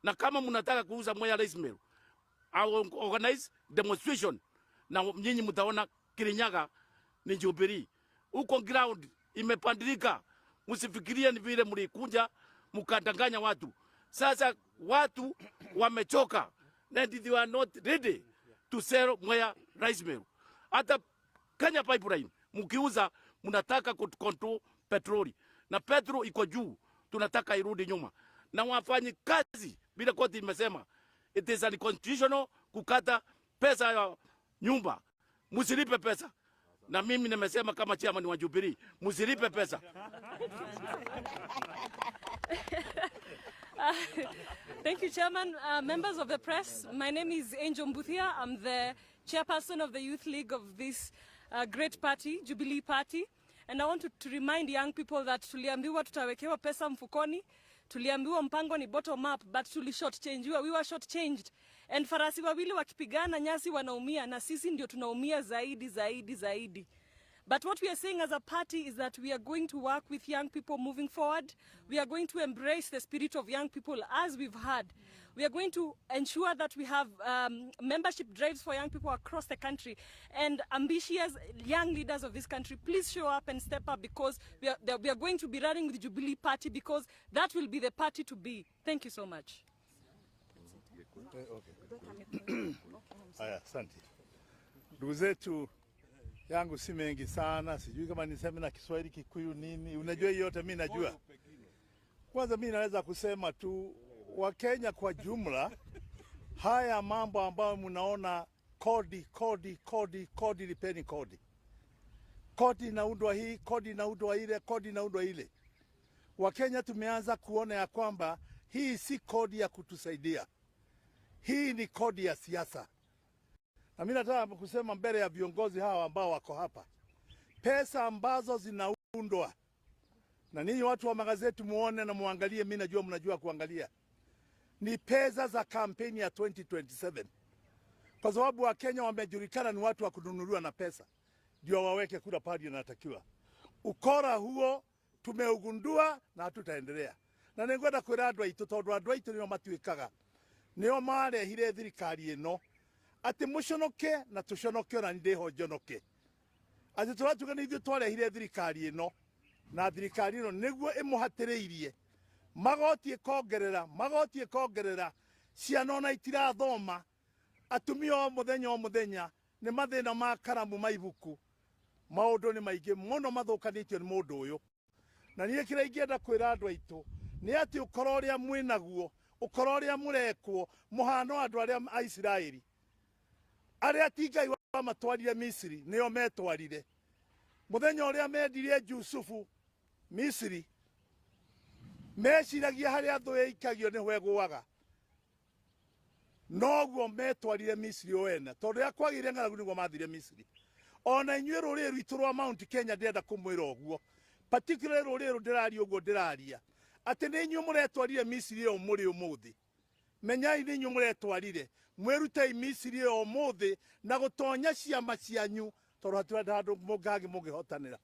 Na kama mnataka kuuza Mwea rice mill, I'll organize demonstration na nyinyi mtaona Kirinyaga ni Jubilee. Huko ground imepandilika. Msifikirie ni vile mlikuja mkadanganya watu. Sasa watu wamechoka and they are not ready to sell Mwea rice mill. Hata Kenya pipeline mkiuza mnataka control petroli. Na petrol iko juu, tunataka irudi nyuma. Na wafanyi kazi bila koti imesema it is unconstitutional kukata pesa ya nyumba. Msilipe pesa. Na mimi nimesema kama chairman wa Jubilee, msilipe pesa. Thank you, Chairman. Members of the press, my name is Angel Mbuthia. I'm the chairperson of the Youth League of this great party, Jubilee Party. And I want to remind young people that tuliambiwa tutawekewa pesa mfukoni, tuliambiwa mpango ni bottom up, but tulishortchangewa, we were shortchanged. And farasi wawili wakipigana nyasi wanaumia, na sisi ndio tunaumia zaidi. But what we are saying as a party is that we are going to work with young people moving forward. We are going to embrace the spirit of young people as we've had. We are going to ensure that we have membership drives for young people across the country. And ambitious young leaders of this country, please show up and step up, because we are going to be running with the Jubilee Party, because that will be the party to be. Thank you so much. Aya, asante. Ndugu zetu, yangu si mengi sana, sijui kama niseme na Kiswahili, Kikuyu, nini, unajua yote mimi najua. Kwanza mimi naweza kusema tu Wakenya kwa jumla, haya mambo ambayo mnaona kodi, lipeni kodi. Kodi inaundwa hii, kodi inaundwa ile, kodi inaundwa ile. Wakenya tumeanza kuona ya kwamba hii si kodi ya kutusaidia. Hii ni kodi ya siasa. Na mimi nataka kusema mbele ya viongozi hawa ambao wako hapa, pesa ambazo zinaundwa, na ninyi watu wa magazeti muone na muangalie, mimi najua mnajua kuangalia, ni pesa za kampeni ya 2027. Kwa sababu Wakenya wamejulikana ni watu wa kununuliwa na pesa ndio waweke kura pale inatakiwa. Ukora huo tumeugundua na hatutaendelea. Na ningwenda kwira andũ aitũ, tondũ andũ aitũ nĩo matuĩkaga, nĩo marehire thirikari ĩno ati muconoke na tuconoke, na ndiho njonoke. Ati turatuga nĩ ithuĩ twarehire thirikari ĩno, na thirikari ĩno nĩguo ĩmũhatĩrĩirie magoti ĩkongerera ciana ona itirathoma, atumia o muthenya nĩ mathĩna ma karamu maibuku, maũndũ nĩ maingĩ mũno mathũkanĩtio nĩ mũndũ ũyũ. Na niĩ kĩrĩa ingĩenda kwĩra andũ aitũ nĩ atĩ ũkora ũrĩa mwĩnaguo, ũkora ũrĩa mũrekwo mũhano andũ arĩa a Isiraeli arĩa ti Ngai wamatwarire Misiri nĩo metwarire. Mũthenya ũrĩa mendirie Jusufu Misiri, meciragia harĩa thũ ĩikagio nĩho ĩgũaga, noguo metwarire Misiri o ene, tondũ ya kwagĩire ng'aragu nĩguo mathire Misiri. Ona inyuĩ rũrĩrĩ rwitũ rwa Mount Kenya ndĩrenda kũmwĩra ũguo, particularly rũrĩrĩ ndĩraria ũguo ndĩraria atĩ nĩ inyuĩ mũretwarire Misiri ĩyo mũrĩ ũmũthĩ. Menyai nĩ inyuĩ mũretwarire, mwĩrutei Misiri ĩyo ũmũthĩ na gũtonya ciama cianyu, tondũ hatirĩ handũ mũngagi mũngĩhotanĩra.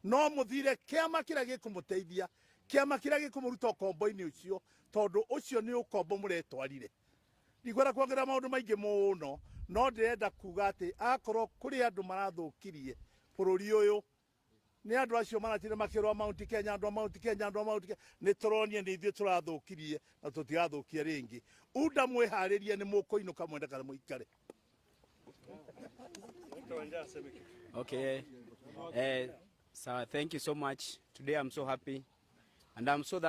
No mũthire kĩama kĩrĩa gĩkũmũteithia, kĩama kĩrĩa gĩkũmũruta ũkombo-inĩ ũcio, tondũ ũcio nĩ ũkombo mũretwarire. Ndikwenda kuongerera maũndũ maingĩ mũno, no ndĩrenda kuga atĩ akorwo kũrĩ andũ marathũkirie bũrũri ũyũ, nĩ andũ acio maratire makĩrũa Mount Kenya, andũ a Mount Kenya, nĩ tũronie nĩ ithuĩ tũrathũkirie na tũtigathũkia rĩngĩ. Unda mwĩharĩrie nĩ mũkũinũka mwenda kana mũikare. Okay. So thank you so much. Today I'm so happy and I'm so thankful.